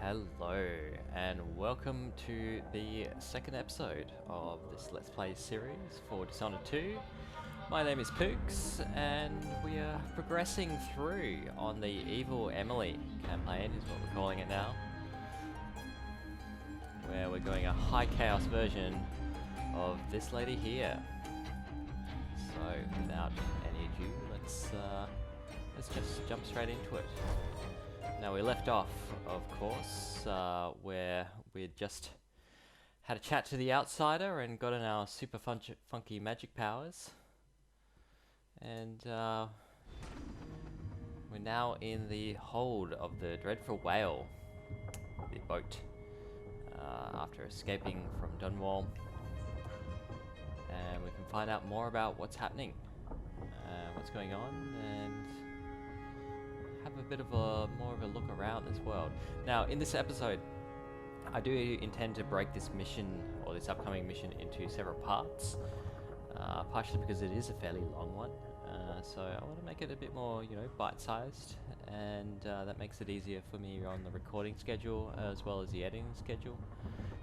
Hello and welcome to the second episode of this Let's Play series for Dishonored 2. My name is Pooks and we are progressing through on the Evil Emily campaign is what we're calling it now. Where we're going a high chaos version of this lady here. So without any ado, let's just jump straight into it. Now we left off, of course, where we had just had a chat to the outsider and gotten our super funky magic powers. And we're now in the hold of the Dreadfull Whale, the boat, after escaping from Dreadfull. And we can find out more about what's happening, what's going on, and have a bit of more of a look around this world. Now, in this episode, I do intend to break this mission, or this upcoming mission, into several parts, partially because it is a fairly long one. So I want to make it a bit more, bite-sized, and that makes it easier for me on the recording schedule as well as the editing schedule.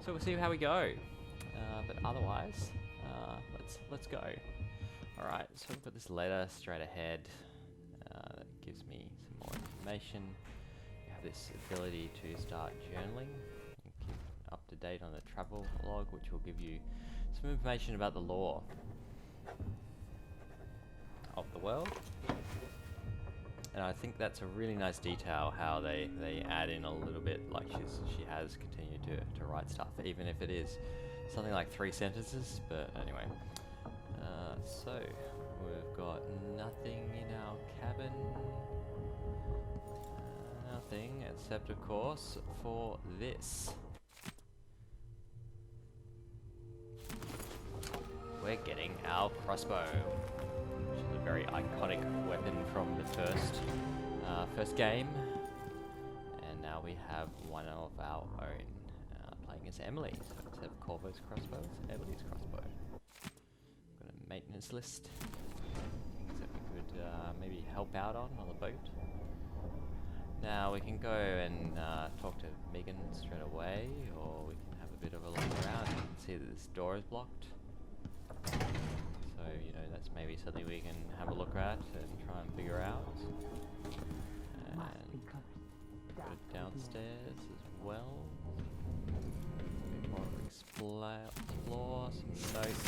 So we'll see how we go. But otherwise, let's go. All right. So we've got this letter straight ahead that gives me some more information. You have this ability to start journaling and keep up to date on the travel log, which will give you some information about the lore of the world. And I think that's a really nice detail how they add in a little bit, like she has continued to write stuff, even if it is something like 3 sentences. But anyway, so we've got nothing in our cabin. Nothing, except of course for this. We're getting our crossbow, which is a very iconic weapon from the first game. And now we have one of our own, playing as Emily. So instead of Corvo's crossbow, it's Emily's crossbow. Got a maintenance list. Things that we could maybe help out on the boat. Now we can go and talk to Megan straight away, or we can have a bit of a look around. You can see that this door is blocked. So, that's maybe something we can have a look at and try and figure out. And go downstairs as well. A bit more explore some notes.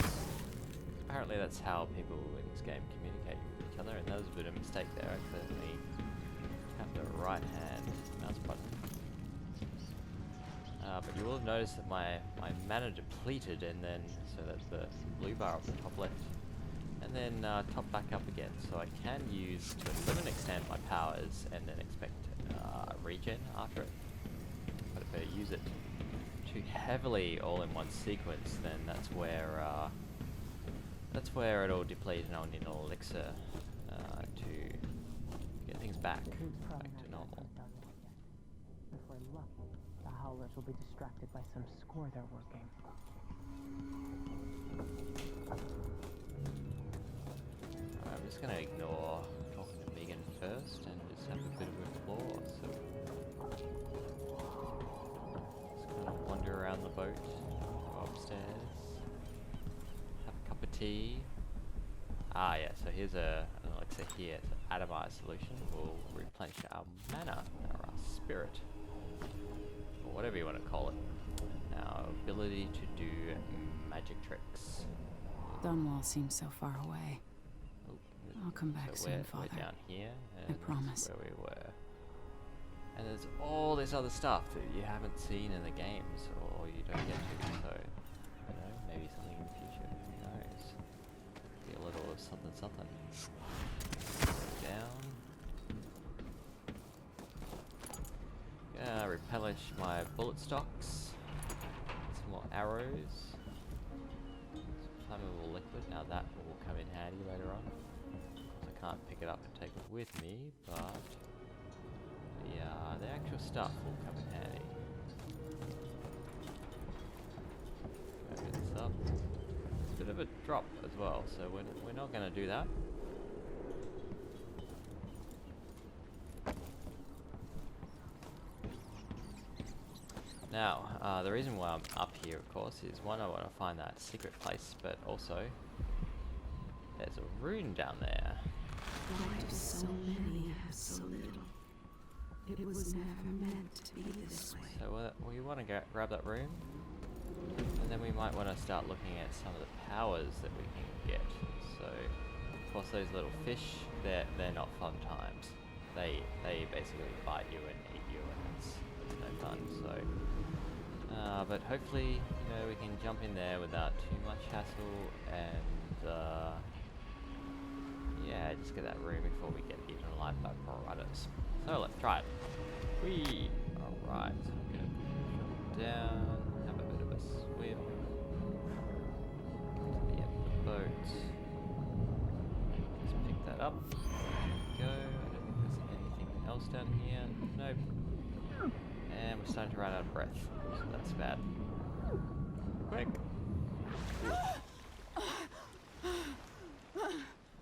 Apparently that's how people in this game communicate with each other, and that was a bit of a mistake there. I accidentally tapped the right hand mouse button. But you will have noticed that my mana depleted, and then so that's the blue bar up the top left, and then top back up again. So I can use to a limited extent my powers, and then expect regen after it. But if I use it too heavily all in one sequence, then that's where it'll deplete, and I'll need an elixir to get things back to normal. If we're lucky, the Howlers will be distracted by some score they're working. I'm just going to ignore talking to Megan first and just have a bit of a explore. So just kind of wander around the boat, go upstairs, have a cup of tea. Ah yeah, so here's an elixir here. It's an atomized solution. Will replenish our mana, or our spirit, or whatever you want to call it. And our ability to do magic tricks. Dunwall seems so far away. Oh, I'll come back so soon, we're Father. down here, I and promise. that's where we were. And there's all this other stuff that you haven't seen in the games, or you don't get to. So, maybe something in the future. Who knows? Be a little of something. Down. Gonna replenish my bullet stocks. Some more arrows. Flammable liquid. Now that will come in handy later on. I can't pick it up and take it with me, but the actual stuff will come in handy. Open this up. It's a bit of a drop as well, so we're not going to do that. Now, the reason why I'm up here, of course, is one, I want to find that secret place, but also there's a rune down there. Why do so many have so little? It was never meant to be this way. So we want to grab that rune, and then we might want to start looking at some of the powers that we can get. So, of course, those little fish, they're not fun times. They basically bite you and eat you, and it's no fun. So, but hopefully, you know, we can jump in there without too much hassle, and yeah, just get that rune before we get eaten alive by piranhas. So let's try it. Whee! Alright, so I'm gonna jump down, have a bit of a swim. To the end of the boat. Let's pick that up. There we go. I don't think there's anything else down here. Nope. And we're starting to run out of breath. So that's bad. Quick!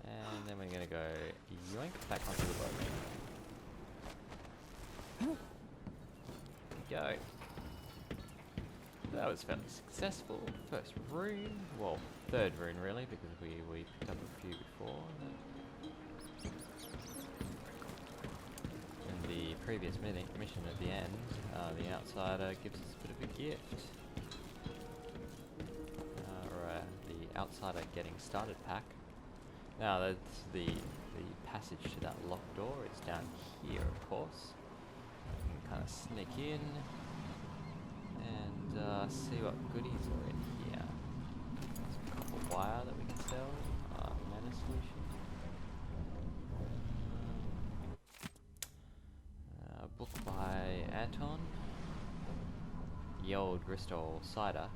And then we're gonna go yoink back onto the boat. There we go. That was fairly successful. First rune, well, third rune really, because we picked up a few before. In the previous mission at the end, the outsider gives us a bit of a gift. The outsider getting started pack. Now that's the passage to that locked door. It's down here, of course. We can kind of sneak in and see what goodies are in here. Some copper wire that we can sell. Mana solution. A book by Anton. The old Bristol cider.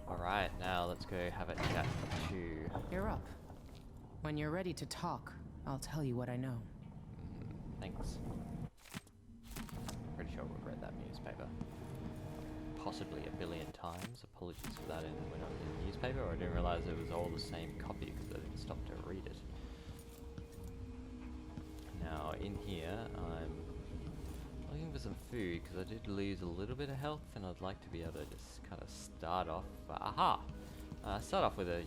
Alright, now let's go have a chat to... You're up. When you're ready to talk, I'll tell you what I know. Thanks. Pretty sure we've read that newspaper. Possibly a billion times. Apologies for that when I was in the newspaper, or I didn't realise it was all the same copy because I didn't stop to read it. Now, in here, I'm looking for some food because I did lose a little bit of health, and I'd like to be able to just kind of start off. Start off with a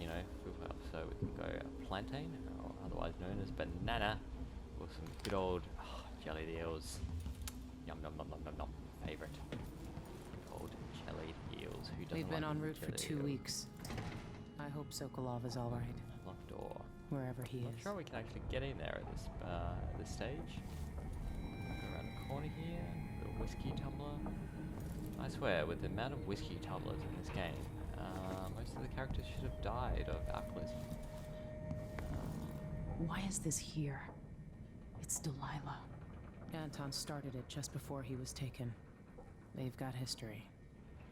food health, so we can go a plantain, or otherwise known as banana, or some good old jellied eels. Yum nom nom nom nom nom. Favorite. Good old jellied eels. Who doesn't We've been like en route for jellied 2 eels? weeks. I hope Sokolov is all right, Locked door. wherever he Not is. sure we can actually get in there at this stage. Go around the corner here, the whiskey tumbler. I swear, with the amount of whiskey tumblers in this game, most of the characters should have died of alcoholism. Why is this here? It's Delilah. Anton started it just before he was taken. They've got history,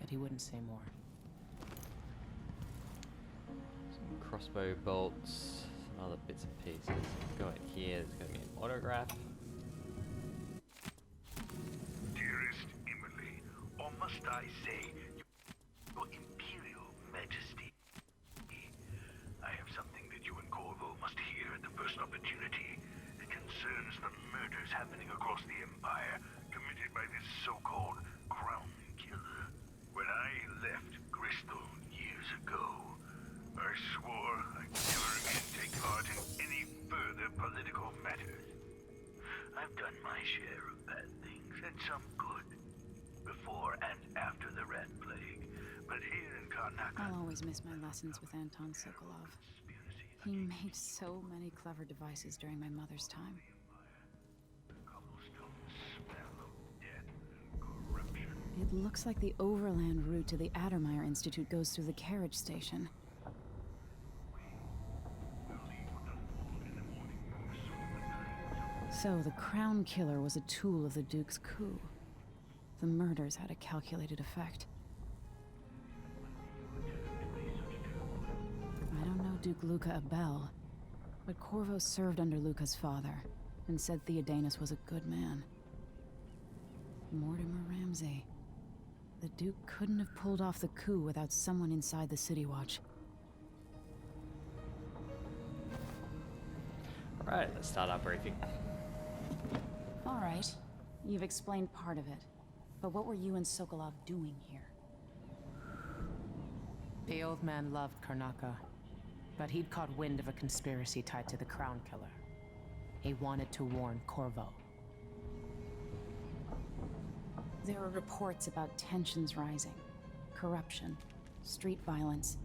but he wouldn't say more. Some crossbow bolts, some other bits and pieces. Go in here, there's going to be an autograph. Dearest Emily, or must I say, Your Imperial Majesty, I have something that you and Corvo must hear at the first opportunity. It concerns the murders happening across the Empire, committed by this so-called Crown Killer. When I left Bristol years ago, I swore I'd never again take part in any further political matters. I've done my share of bad things, and some good, before and after the Rat Plague. But here in Karnak, I'll always miss my lessons with Anton Sokolov. He made so many clever devices during my mother's time. It looks like the overland route to the Addermeyer Institute goes through the carriage station. So the Crown Killer was a tool of the Duke's coup. The murders had a calculated effect. I don't know Duke Luca Abel, But Corvo served under Luca's father, and said Theodanus was a good man. Mortimer Ramsay. The Duke couldn't have pulled off the coup without someone inside the City Watch. Alright, let's start our briefing. All right. You've explained part of it. But what were you and Sokolov doing here? The old man loved Karnaka, but he'd caught wind of a conspiracy tied to the Crown Killer. He wanted to warn Corvo. There were reports about tensions rising, corruption, street violence.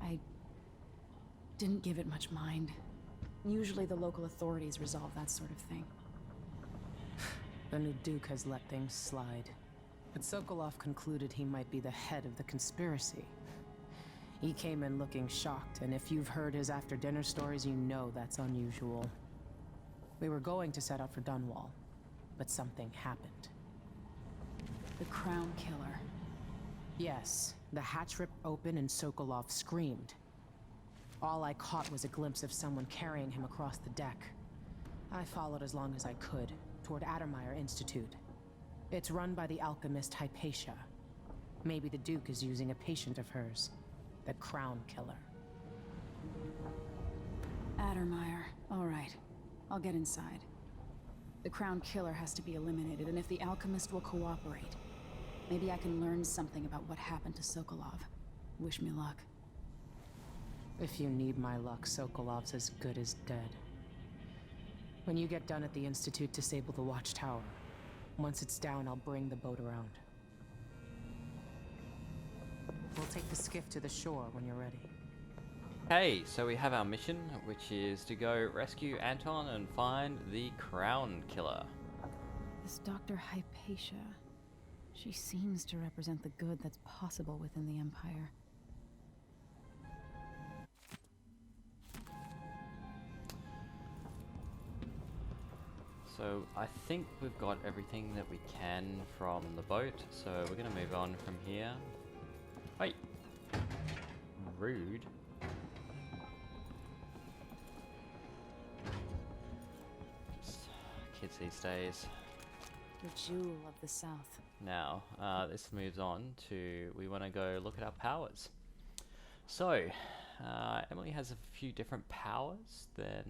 I didn't give it much mind. Usually the local authorities resolve that sort of thing. The new Duke has let things slide. But Sokolov concluded he might be the head of the conspiracy. He came in looking shocked, and if you've heard his after-dinner stories, you know that's unusual. We were going to set out for Dunwall, but something happened. The Crown Killer. Yes, the hatch ripped open and Sokolov screamed. All I caught was a glimpse of someone carrying him across the deck. I followed as long as I could, toward Addermeyer Institute. It's run by the alchemist Hypatia. Maybe the Duke is using a patient of hers, the Crown Killer. Addermeyer. All right. I'll get inside. The Crown Killer has to be eliminated, and if the alchemist will cooperate, maybe I can learn something about what happened to Sokolov. Wish me luck. If you need my luck, Sokolov's as good as dead. When you get done at the Institute, disable the watchtower. Once it's down, I'll bring the boat around. We'll take the skiff to the shore when you're ready. Hey, so we have our mission, which is to go rescue Anton and find the Crown Killer. This Dr. Hypatia. She seems to represent the good that's possible within the Empire. So I think we've got everything that we can from the boat, so we're going to move on from here. Wait. Rude. Kids these days. The jewel of the South. Now, this moves on to, we want to go look at our powers. So, Emily has a few different powers than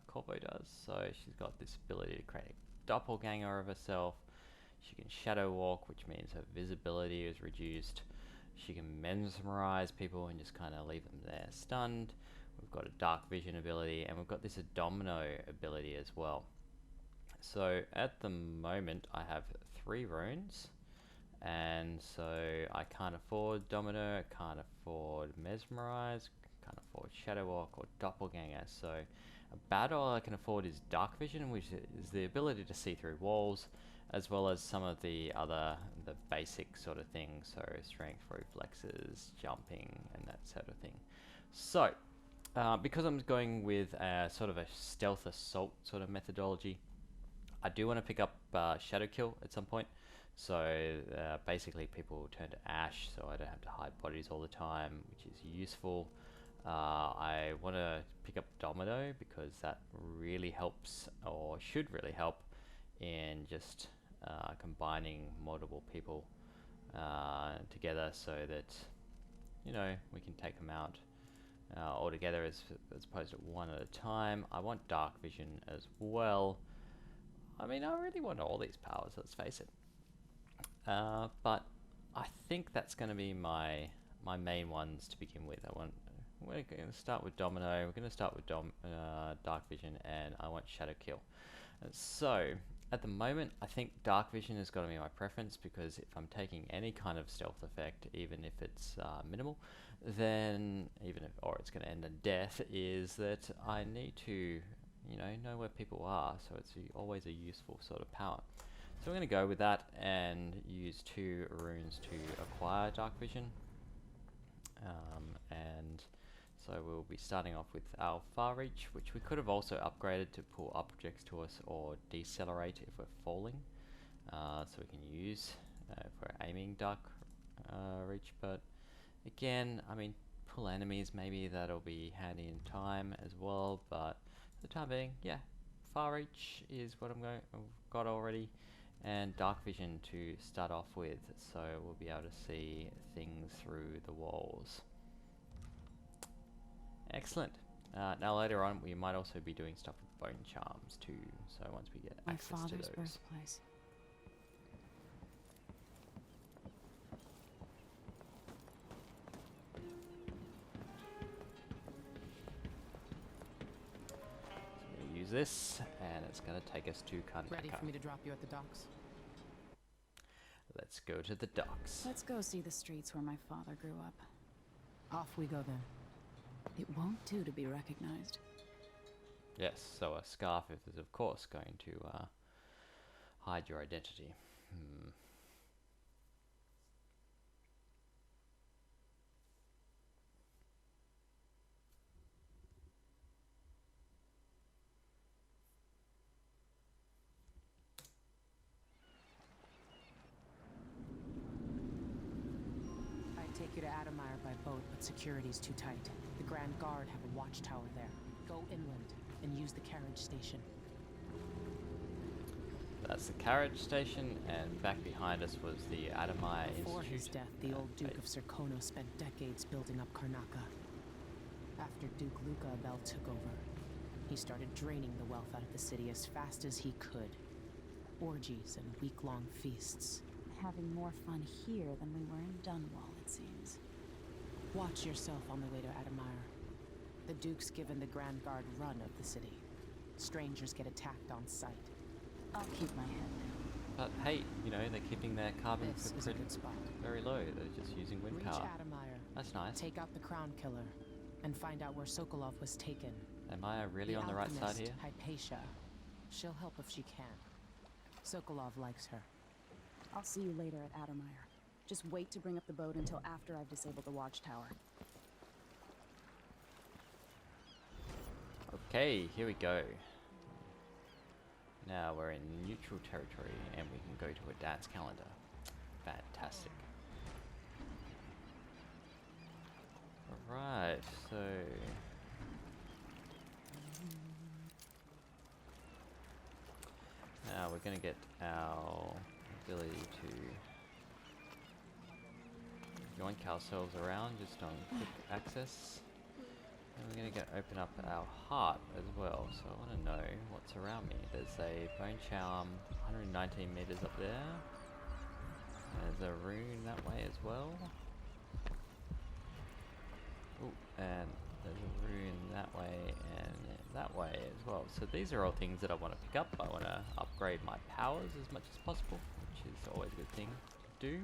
Corvo does. So she's got this ability to create a doppelganger of herself. She can shadow walk, which means her visibility is reduced. She can mesmerize people and just kind of leave them there stunned. We've got a dark vision ability, and we've got this domino ability as well. So at the moment I have 3 runes, and so I can't afford Domino, I can't afford Mesmerize, can't afford Shadow Walk or Doppelganger. So about all I can afford is Dark Vision, which is the ability to see through walls, as well as some of the basic sort of things, so strength, reflexes, jumping, and that sort of thing. So because I'm going with a sort of a stealth assault sort of methodology, I do want to pick up Shadow Kill at some point. So basically people will turn to ash, so I don't have to hide bodies all the time, which is useful. I want to pick up Domino because that really helps, or should really help, in just combining multiple people together so that, you know, we can take them out all together as opposed to one at a time. I want Dark Vision as well. I mean, I really want all these powers, let's face it. But I think that's going to be my main ones to begin with. We're going to start with Domino, we're going to start with Dark Vision, and I want Shadow Kill. So, at the moment, I think Dark Vision is going to be my preference, because if I'm taking any kind of stealth effect, even if it's minimal, then or it's going to end in death, is that I need to, you know where people are, so it's always a useful sort of power. So we're going to go with that and use 2 runes to acquire Dark Vision. And so we'll be starting off with our Far Reach, which we could have also upgraded to pull objects to us or decelerate if we're falling. So we can use if we're aiming Dark Reach, but again, I mean, pull enemies, maybe that'll be handy in time as well, but for the time being, yeah, far reach is what I've got already, and dark vision to start off with, so we'll be able to see things through the walls. Excellent. Now later on we might also be doing stuff with bone charms too, so once we get My access to father's those. birthplace. So we use this, and it's going to take us to Ready Karnataka. for me to drop you at the docks? Let's go to the docks. Let's go see the streets where my father grew up. Off we go then. It won't do to be recognized. Yes, so a scarf is of course going to hide your identity. I'd take you to Adamire by boat, but security's too tight. The Grand Guard have a watchtower there. Go inland and use the carriage station. That's the carriage station, and back behind us was the Adamai Before Institute. his death, the old Duke of Serkono spent decades building up Karnaka. After Duke Luca Abel took over, he started draining the wealth out of the city as fast as he could. Orgies and week-long feasts. Having more fun here than we were in Dunwall, it seems. Watch yourself on the way to Adamire. The Duke's given the Grand Guard run of the city. Strangers get attacked on sight. I'll keep my head down. But hey, you know, they're keeping their carbon This is a footprint good spot. very low. They're just using wind Reach power. Adamire. That's nice. Take out the Crown Killer, and find out where Sokolov was taken. Am I really on the right side alchemist, here? Hypatia. She'll help if she can. Sokolov likes her. I'll see you later at Adamire. Just wait to bring up the boat until after I've disabled the watchtower. Okay, here we go. Now we're in neutral territory, and we can go to a dance calendar. Fantastic. Alright, so... now we're going to get our ability to yoink ourselves around just on quick access. And we're going to open up our heart as well, so I want to know what's around me. There's a bone charm 119 meters up there. There's a rune that way as well. Ooh, and there's a rune that way and that way as well. So these are all things that I want to pick up. I want to upgrade my powers as much as possible, which is always a good thing to do.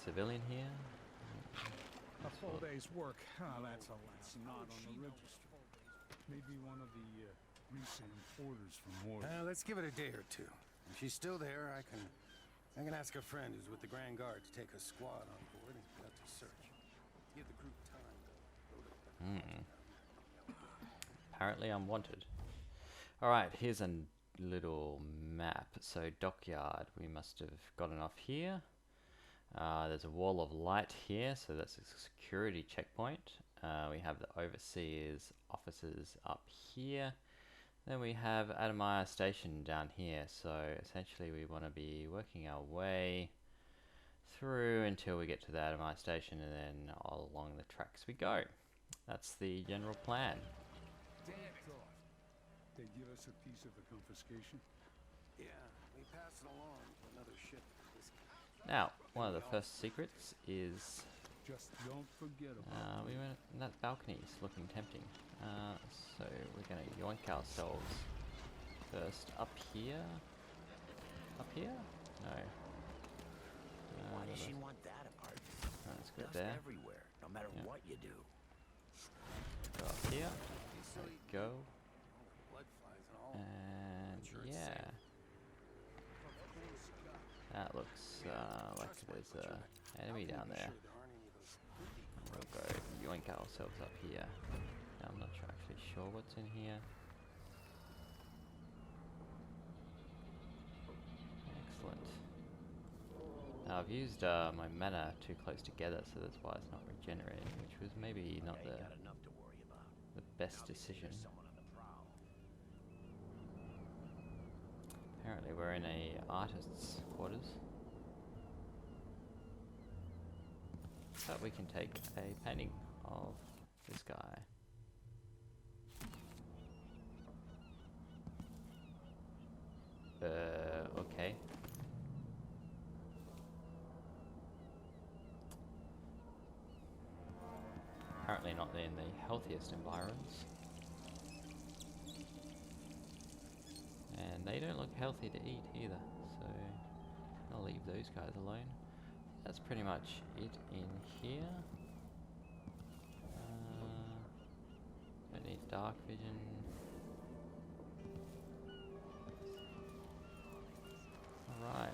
Civilian here. A full day's work. Ah, that's a lot. Not on the register. Maybe one of the recent orders from Ward. Let's give it a day or two. If she's still there, I can ask a friend who's with the Grand Guard to take a squad on board and conduct a search. Give the group time to load up. Apparently I'm wanted. Alright, here's a little map. So dockyard, we must have gotten off here. There's a wall of light here, so that's a security checkpoint. We have the overseers officers up here. Then we have Adamire Station down here, so essentially we want to be working our way through until we get to the Adamire Station, and then all along the tracks we go. That's the general plan. They give us a piece of the confiscation. Yeah, we pass it along to another ship. Now, one of the first secrets is Just don't forget about we went in that balcony, it's looking tempting. So we're going to yoink ourselves first up here. Up here? No. Why does she want that apart? Let's go Dust there. everywhere, no matter Yeah. what you do. Go up here. There we go. Blood flies and all. And yeah. That looks like there's a enemy down there. We'll go yoink ourselves up here. I'm not actually sure what's in here. Excellent. I've used my mana too close together, so that's why it's not regenerating, which was maybe not the best decision. Apparently we're in a artist's quarters. So we can take a painting of this guy. Okay. Apparently not in the healthiest environs. And they don't look healthy to eat either, so I'll leave those guys alone. That's pretty much it in here. Don't need dark vision. Alright.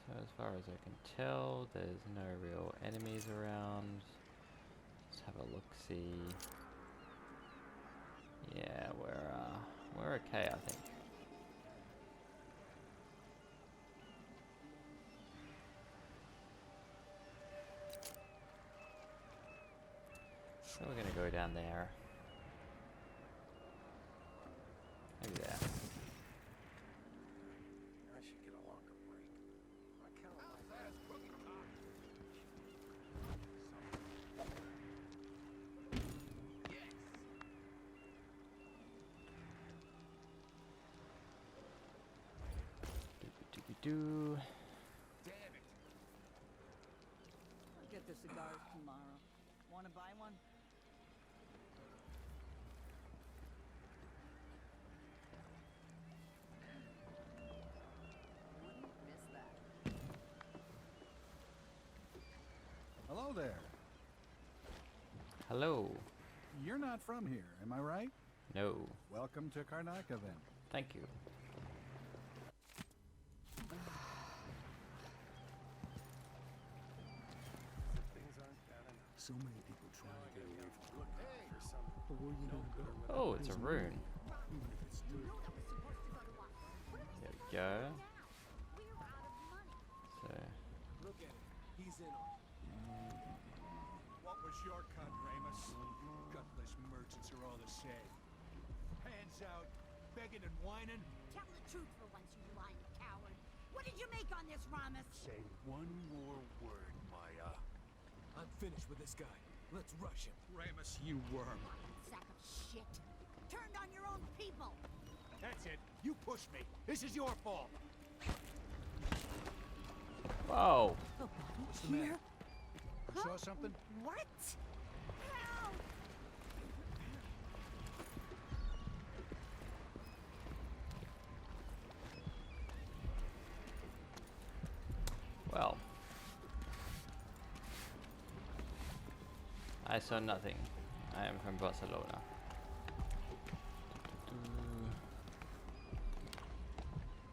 So as far as I can tell, there's no real enemies around. Let's have a look-see. Yeah, we're okay, I think. So we're gonna go down there. Maybe there. I should get a longer break. I count on my Do. Damn it! I'll get the cigars tomorrow. Wanna buy one? Wouldn't miss that. Hello there. Hello. You're not from here, am I right? No. Welcome to Karnaca then. Thank you. things aren't bad enough. So many people trying to get away from Look for some But where are you gonna go? Oh, it's a rune. Even if it's true. There we go. So, Look at it. He's in on it. What was your cut, Ramus? Gutless merchants are all the same. Hands out, begging and whining. Tell the truth for once, you lying coward. What did you make on this, Ramus? Say one more word, Maya. I'm finished with this guy. Let's rush him. Ramus, you worm. Sack of shit. Turned on your own people. That's it. You pushed me. This is your fault. whoa. A body What's the here? matter? You saw something? What? Help! Well, I saw nothing. I am from Barcelona.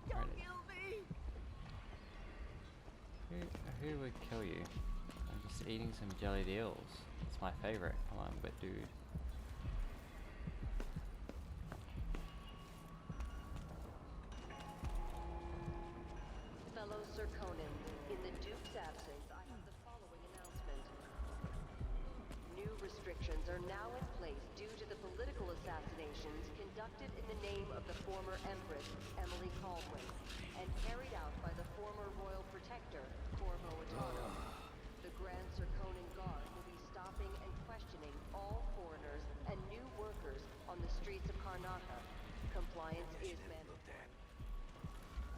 Don't Alrighty. kill me! Who would kill you? I'm just eating some jellied eels. It's my favorite. Come on, but dude. Fellow Sir Conan, in the Duke's absence, I have the following announcement. New restrictions are now in place due to the political assassinations conducted in the name of the former Empress, Emily Caldwell, and carried out by the former Royal Protector, Corvo Attano. The Grand Sir Conan Guard will be stopping and questioning all foreigners and new workers on the streets of Karnaca. Compliance is mandatory.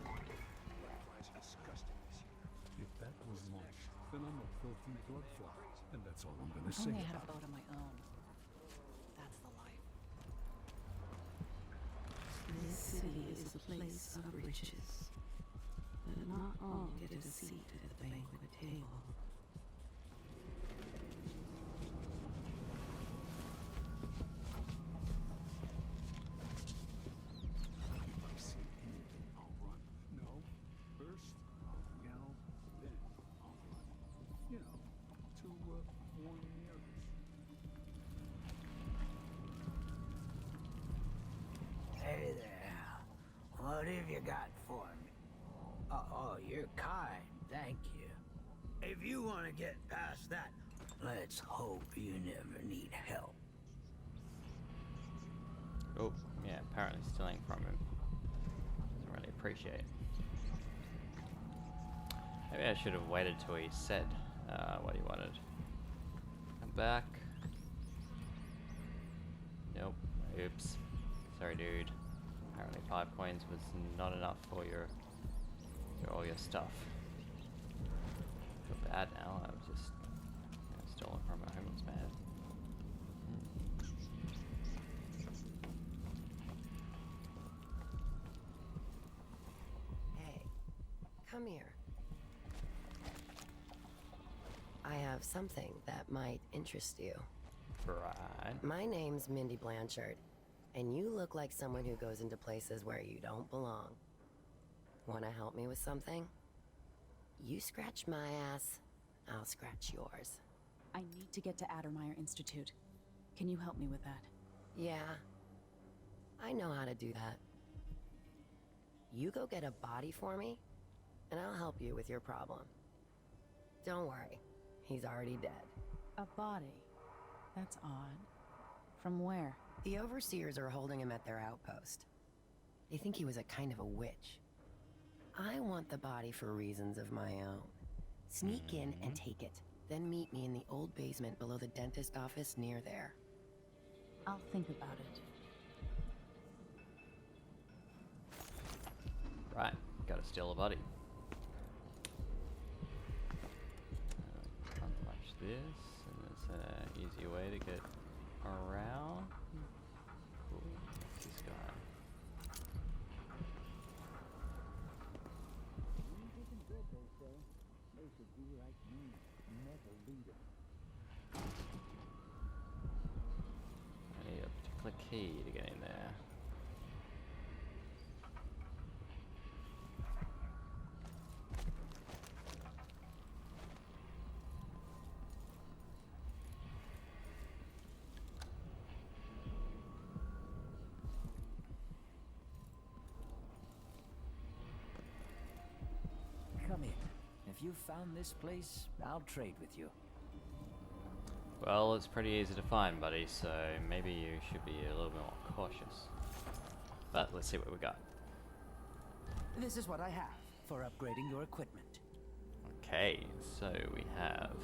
Butterflies are disgusting this year. If that was lunch, then I'm a filthy bloodfly. And that's all I'm gonna say Only had a about boat of my own. That's the life. This city is a place of riches, but not all get a seat at the banquet table. If I see anything, I'll run. No, first I'll yell, then I'll run. You know, to warn the others. Hey there. What What have you got for me? Oh, you're kind. Thank you. If you want to get past that, let's hope you never need help. Oh, yeah, apparently stealing from him. Doesn't really appreciate. Maybe I should have waited till he said what he wanted. Come back. Nope. Oops. Sorry, dude. Apparently 5 coins was not enough for all your stuff. I feel bad now. I was just stolen from a homeless man. Hey, come here. I have something that might interest you. Right. My name's Mindy Blanchard, and you look like someone who goes into places where you don't belong. Wanna help me with something? You scratch my ass, I'll scratch yours. I need to get to Addermeyer Institute. Can you help me with that? Yeah, I know how to do that. You go get a body for me, and I'll help you with your problem. Don't worry, he's already dead. A body? That's odd. From where? The overseers are holding him at their outpost. They think he was a kind of a witch. I want the body for reasons of my own. Sneak in and take it, then meet me in the old basement below the dentist office near there. I'll think about it. Right, gotta steal a body. Unlatch this, and there's an easier way to get around. Cool. This guy. I need a particular key to get in there. Come in. If you found this place, I'll trade with you. Well, it's pretty easy to find, buddy, so maybe you should be a little bit more cautious. But let's see what we got. This is what I have for upgrading your equipment. Okay, so we have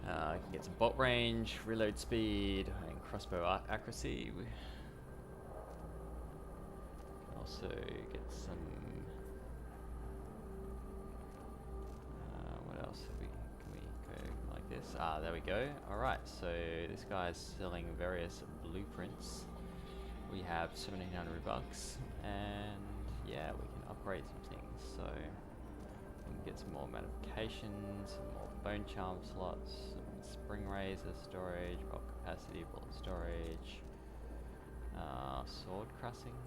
I can get some bolt range, reload speed, and crossbow accuracy. We can also get some. What else have we? Can we go like this? Ah, there we go. All right, so this guy's selling various blueprints. We have 1,700 bucks, and yeah, we can upgrade some things. So we can get some more modifications, some more bone charm slots, some spring razor storage, bulk capacity, bullet storage, sword crushing.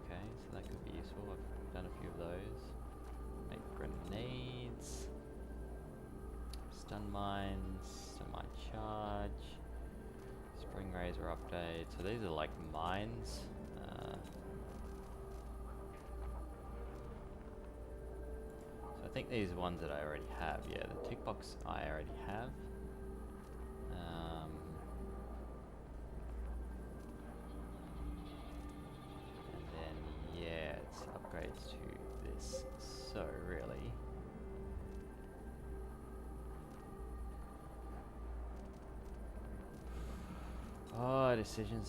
Okay, so that could be useful. I've done a few of those. Make grenades, stun mines, stun mine charge, spring razor update. So these are like mines. So I think these are ones that I already have. Yeah, the tick box I already have. And then yeah, it's upgrades to this. So really. Oh, decisions.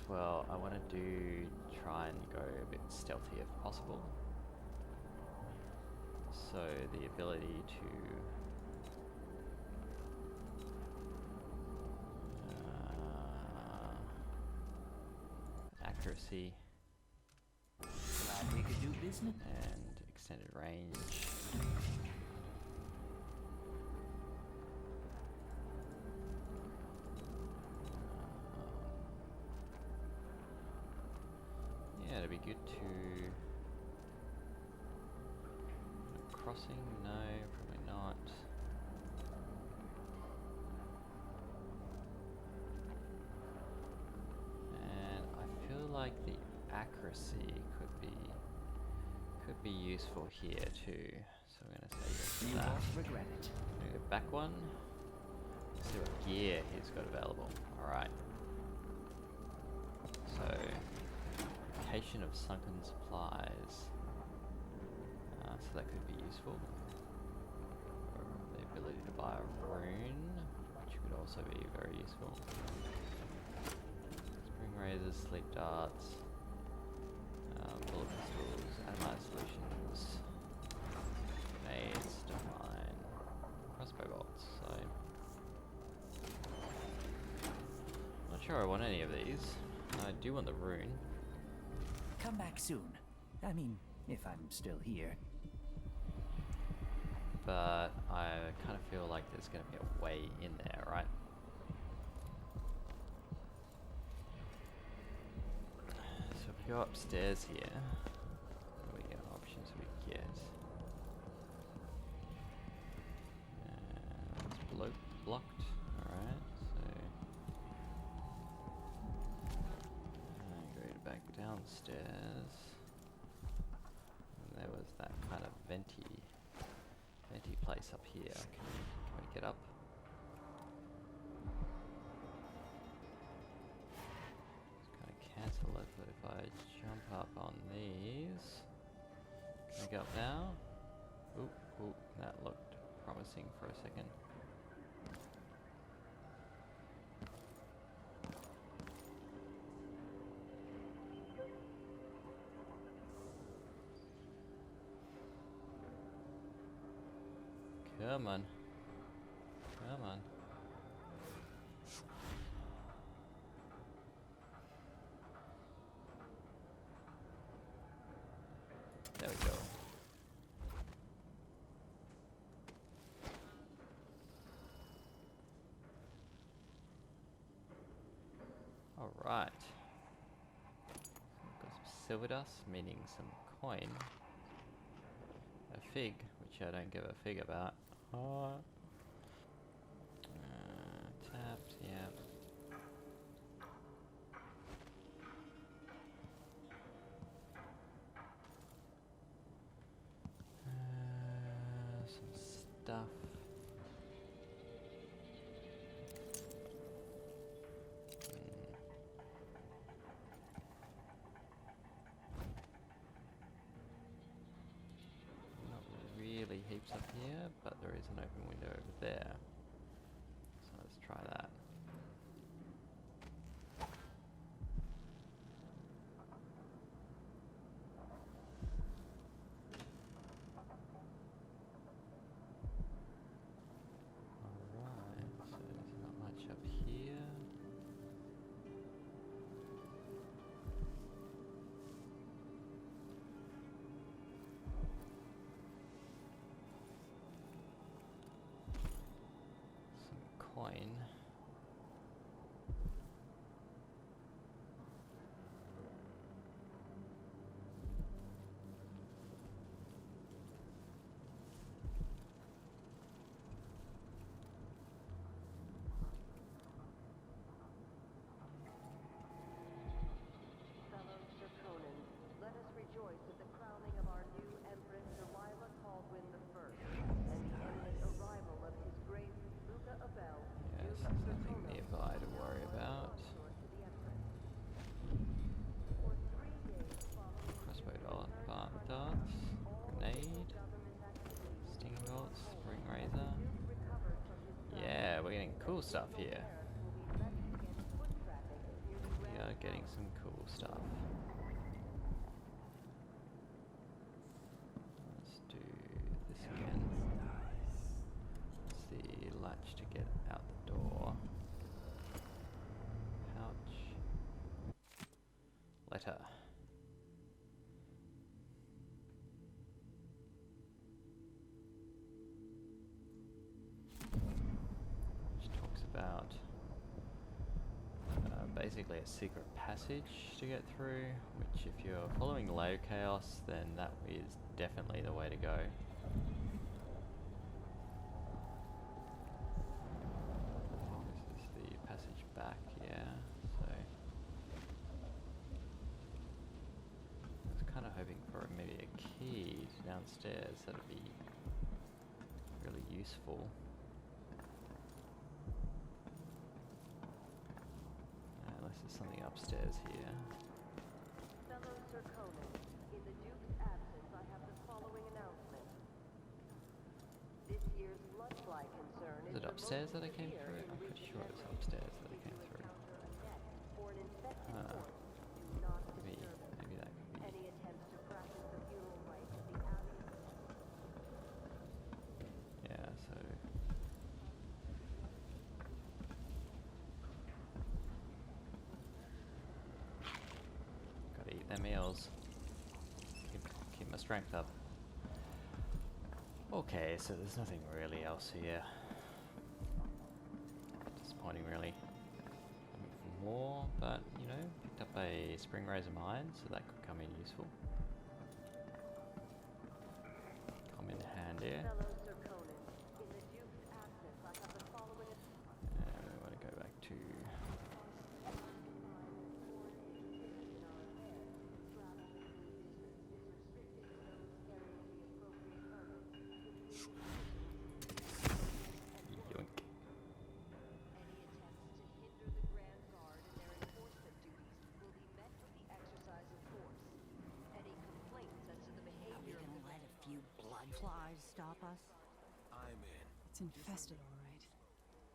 Well, I want to try and go a bit stealthy if possible. So the ability to accuracy Glad we could do business. and extended range. Yeah, it'd be good to crossing. No, probably not. And I feel like the accuracy accuracy could be useful here too. So I'm gonna say yes to You that. won't regret it. I'm gonna go back one. See what gear he's got available. Alright. So, location of sunken supplies. So that could be useful. Or the ability to buy a rune, which could also be very useful. Spring razors, sleep darts, bullet pistols, atomized solutions, grenades, stun line, crossbow bolts. So, not sure I want any of these. I do want the rune. Come back soon. I mean, if I'm still here. But I kind of feel like there's going to be a way in there, right? So if we go upstairs here, what do we get? Options we get. It's blocked. Alright, so go back downstairs. And there was that kind of venti place up here. Can we get up? It's kind of cancel it, but if I jump up on these, can I go up now? Ooh, that looked promising for a second. Come on. Come on. There we go. Alright. Got some silver dust, meaning some coin. A fig, which I don't give a fig about. Tapped, yep. Some stuff. Not really heaps up here, but there is an open window over there. So let's try that. Alright, so there's not much up here. Some coin. Fellow Sir Conan, let us rejoice at the crowning of our new Empress Delilah Caldwin I, and the imminent arrival of His Grace Luca Abel, Yes, Duke of there's nothing Sertonos, nearby to worry about. consort to the Empress. For 3 days following Crossbow Duke's return to darts, all grenade, official government activities stinging were bolts, on hold. spring razor. Duke recovered from his Yeah, we're getting cool stuff here. will be levied against foot traffic near the We are getting some cool stuff. Let's do this again. It's the latch to get out the door. Pouch. Letter. Which talks about basically a secret passage to get through, which if you're following Low Chaos, then that is definitely the way to go. This is the passage back, yeah, so upstairs. That'd be really useful. Unless there's something upstairs here. Fellow Sir Conan, in the Duke's absence, I have the following announcement. This year's bloodfly concern Is it upstairs that I came through? I'm pretty sure it's upstairs that I came through. For an infected corpse, do not Maybe disturb it. that could be. Any attempts to practice the funeral rites of the abbey. Yeah, so. Gotta eat their meals. Keep my strength up. Okay, so there's nothing really else here. Disappointing, really. Looking for more, but you know, picked up a spring razor mine, so that could come in useful. Come in handy. Fellow Sir Conan, in the Duke's absence, I have the following. And we want to go back to. Yoink. Any attempts to hinder the Grand Guard in their enforcement duties will be met with the exercise of force. Any complaints as to the behavior of the Let a few blood flies stop us? I'm in. It's infested, all right.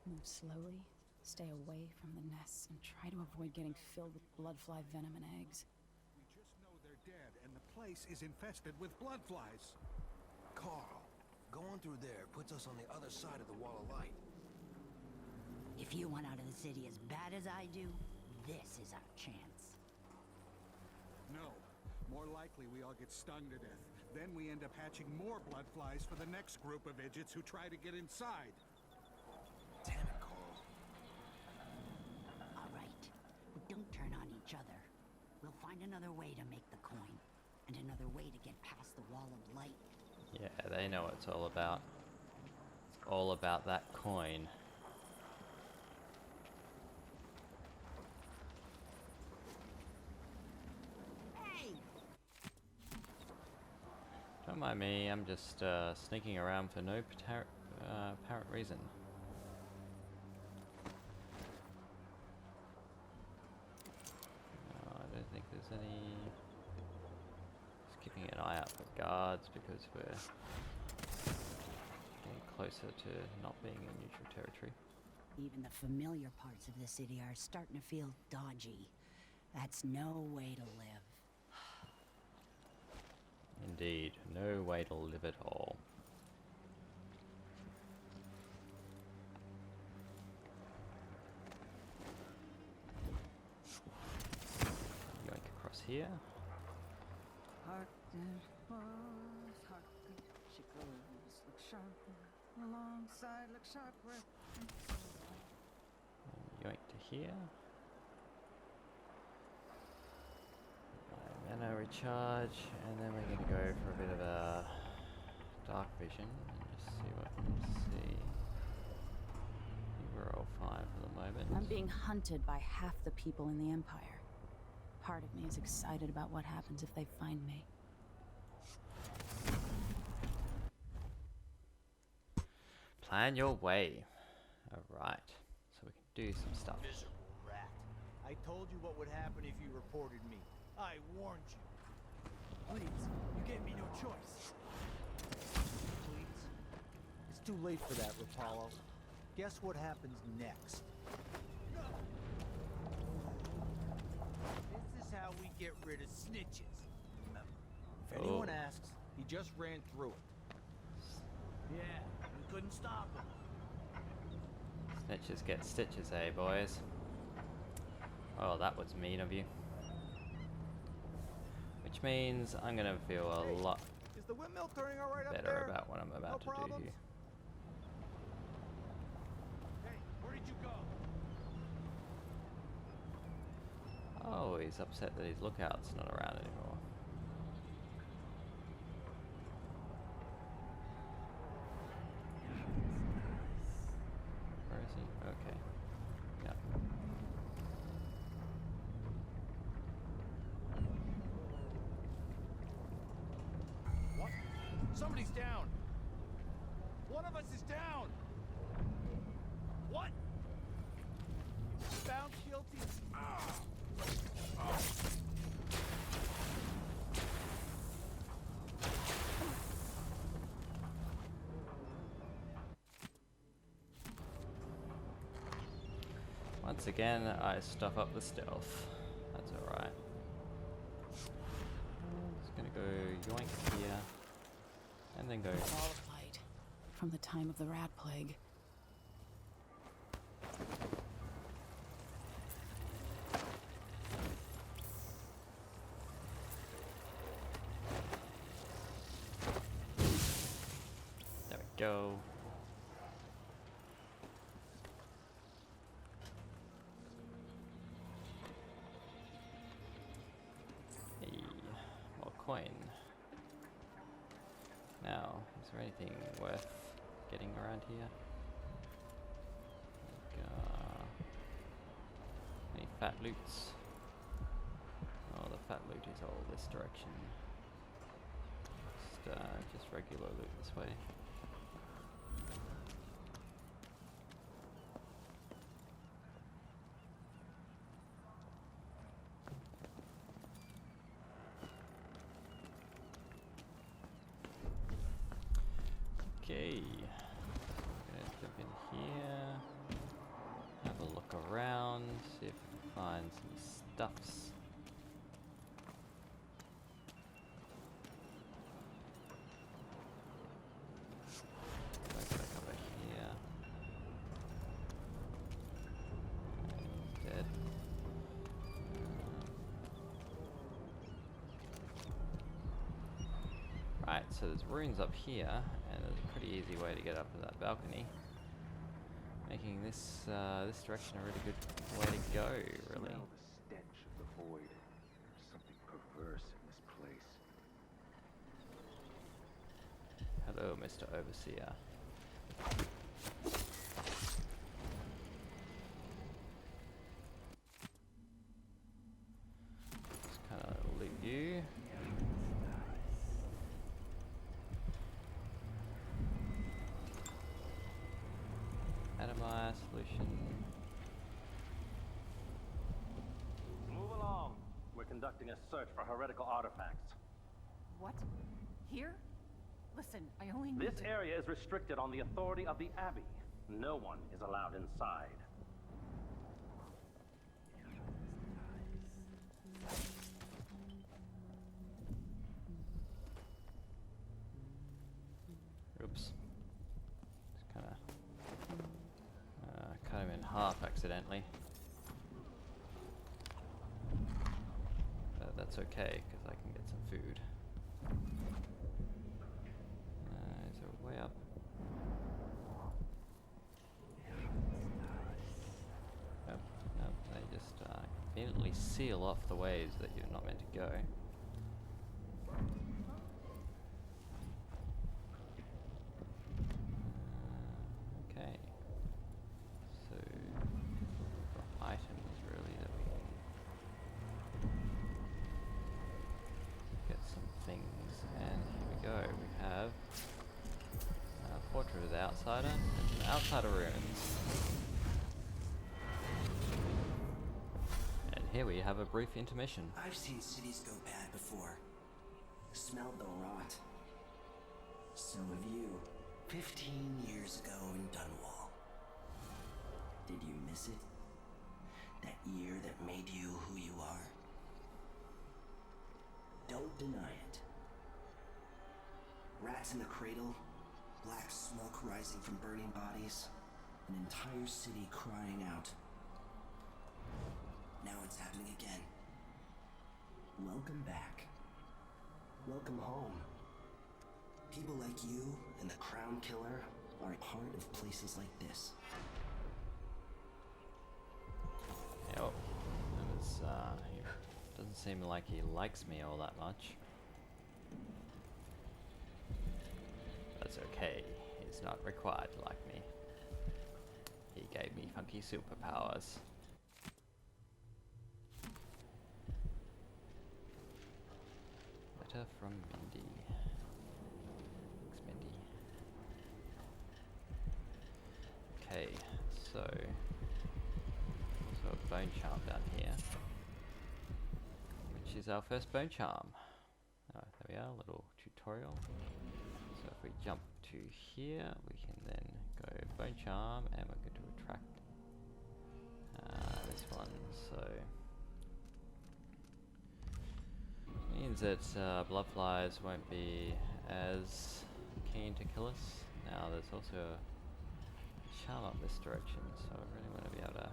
Move slowly, stay away from the nests, and try to avoid getting filled with bloodfly venom and eggs. We just know they're dead, and the place is infested with bloodflies. Carl, going through there puts us on the other side of the wall of light. If you want out of the city as bad as I do, this is our chance. No. More likely we all get stung to death. Then we end up hatching more bloodflies for the next group of idiots who try to get inside. Damn it, Carl. All right, don't turn on each other. We'll find another way to make the coin, and another way to get past the wall of light. Yeah, they know what it's all about. It's all about that coin. Hey! Don't mind me, I'm just sneaking around for no apparent reason. No, I don't think there's any. Just keeping an eye out for guards because we're getting closer to not being in neutral territory. Even the familiar parts of the city are starting to feel dodgy. That's no way to live. Indeed, no way to live at all. Yoink across here. Hark then was, hark then she goes. Look sharp alongside, look sharp where. Yoink to here. Mana recharge, and then we're gonna go for a bit of a dark vision and just see what we can see. I think we're all fine for the moment. I'm being hunted by half the people in the Empire. Part of me is excited about what happens if they find me. Plan your way. Alright, so we can do some stuff. Miserable rat. I told you what would happen if you reported me. I warned you. Please, you gave me no choice. Please? It's too late for that, Rapallo. Guess what happens next? This is how we get rid of snitches. Remember, if anyone asks, he just ran through it. Yeah, we couldn't stop him. Snitches get stitches, eh, boys? Oh, that was mean of you. Which means I'm gonna feel a lot Is the windmill turning all right up better there? about what I'm about to do problems? here. Hey, where did you go? Oh, he's upset that his lookout's not around anymore. Where is he? Okay. Yeah. What? Somebody's down. One of us is down. What? Found guilty. Once again, I stuff up the stealth. That's alright. Just gonna go yoink here, and then go. Ball of light from the time of the rat plague. There we go. Hey, more coin. Now, is there anything worth getting around here? Like, any fat loots? Oh, the fat loot is all this direction. Just regular loot this way. Okay, gonna jump in here, have a look around, see if we can find some stuffs. Back over here. Dead. Right, so there's runes up here, and there's a pretty easy way to get up to that balcony, making this this direction a really good way to go, really. Smell the stench of the void. There's something perverse in this place. Hello, Mr. Overseer. Just kind of loot you. Atomized solution. Move along. We're conducting a search for heretical artifacts. What? Here? Listen, I only need This area is restricted on the authority of the Abbey. No one is allowed inside. Oops. Just kind of cut him in half accidentally. But that's okay, because I can get some food. Is there a way up? Nope, nope, they just conveniently seal off the ways that you're not meant to go. Okay. So, for items really that we can get some things, and here we go. We have Portrait of the Outsider and some Outsider runes. And here we have a brief intermission. I've seen cities go bad before. Smelled the rot. So have you. 15 years ago in Dunwall. Did you miss it? That year that made you who you are? Don't deny it. Rats in the cradle, black smoke rising from burning bodies, an entire city crying out. Now it's happening again. Welcome back. Welcome home. People like you and the Crown Killer are a part of places like this. Yep. That was, he doesn't seem like he likes me all that much. That's okay. He's not required to like me. He gave me funky superpowers. Letter from Mindy. So, also a bone charm down here, which is our first bone charm. Oh, there we are, little tutorial. So if we jump to here, we can then go bone charm, and we're going to attract this one. So means that bloodflies won't be as keen to kill us. Now there's also a charm up this direction, so I really want to be able to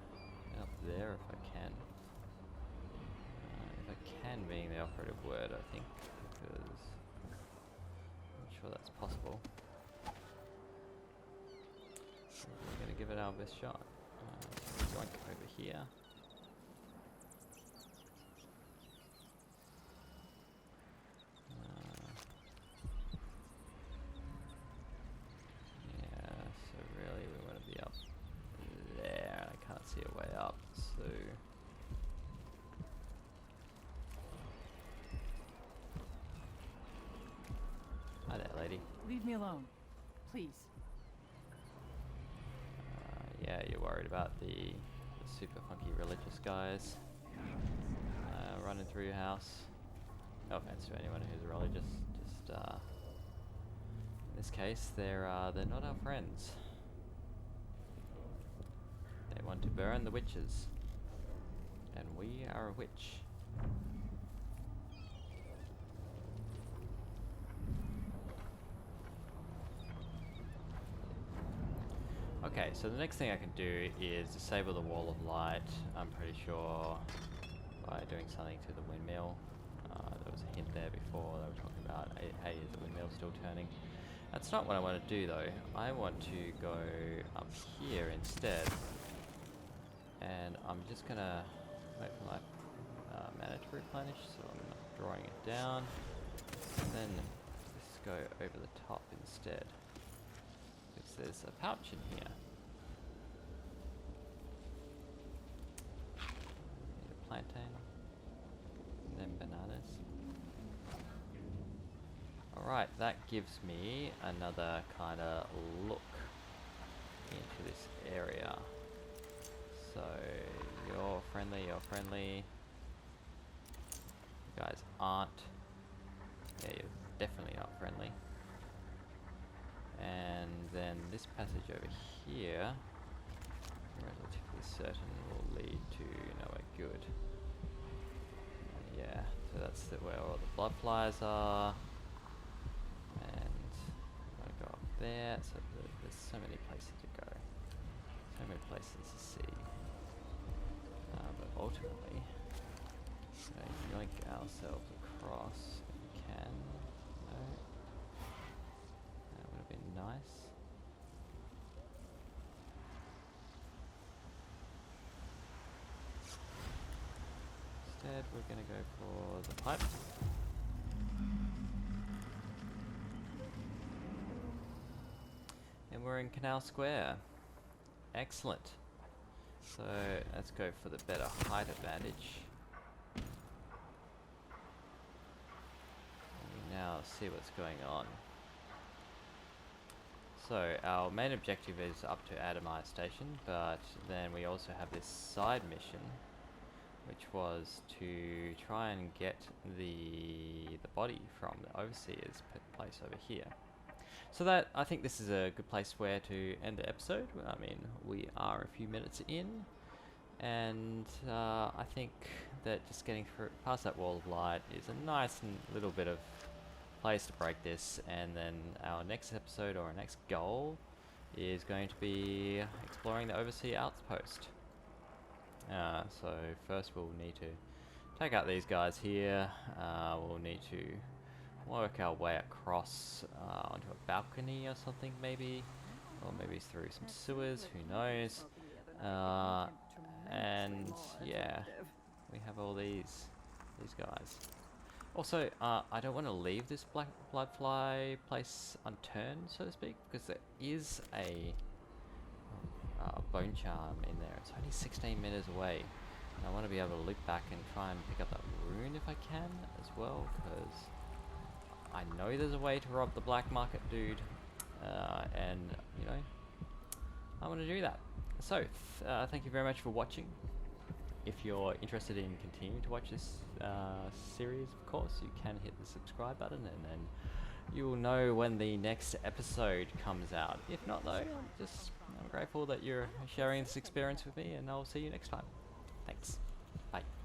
get up there if I can. If I can being the operative word, I think, because I'm not sure that's possible. So we're going to give it our best shot. Zoink over here. Leave me alone, please. Yeah, you're worried about the super funky religious guys running through your house. No offense to anyone who's religious, just in this case, they're not our friends. They want to burn the witches, and we are a witch. Okay, so the next thing I can do is disable the wall of light, I'm pretty sure, by doing something to the windmill. There was a hint there before, they were talking about, hey, is the windmill still turning? That's not what I want to do though. I want to go up here instead, and I'm just going to wait for my mana to replenish, so I'm drawing it down, and then just go over the top instead. There's a pouch in here. Need a plantain, and then bananas. Alright, that gives me another kind of look into this area. So, you're friendly, you're friendly. You guys aren't. Yeah, you're definitely not friendly. And then this passage over here, I'm relatively certain will lead to nowhere good. Yeah, so that's where all the blood flies are. And I'm going to go up there, so there's so many places to go. So many places to see. But ultimately, yoink ourselves across if we can. No. That would have been nice. Instead, we're going to go for the pipe. And we're in Canal Square. Excellent. So let's go for the better height advantage. And we now see what's going on. So our main objective is up to Adamite Station, but then we also have this side mission, which was to try and get the body from the Overseer's place over here. So that, I think this is a good place where to end the episode. I mean, we are a few minutes in, and I think that just getting through past that wall of light is a nice little bit of place to break this, and then our next episode or our next goal is going to be exploring the Overseer Outpost. So first we'll need to take out these guys here. We'll need to work our way across onto a balcony or something, maybe, or maybe through some sewers, who knows. And yeah, we have all these guys. Also, I don't want to leave this black bloodfly place unturned, so to speak, because there is a bone charm in there. It's only 16 meters away, and I want to be able to loop back and try and pick up that rune if I can as well, because I know there's a way to rob the black market dude, and you know, I want to do that. So, thank you very much for watching. If you're interested in continuing to watch this series, of course, you can hit the subscribe button, and then you will know when the next episode comes out. If not, though, I'm grateful that you're sharing this experience with me, and I'll see you next time. Thanks. Bye.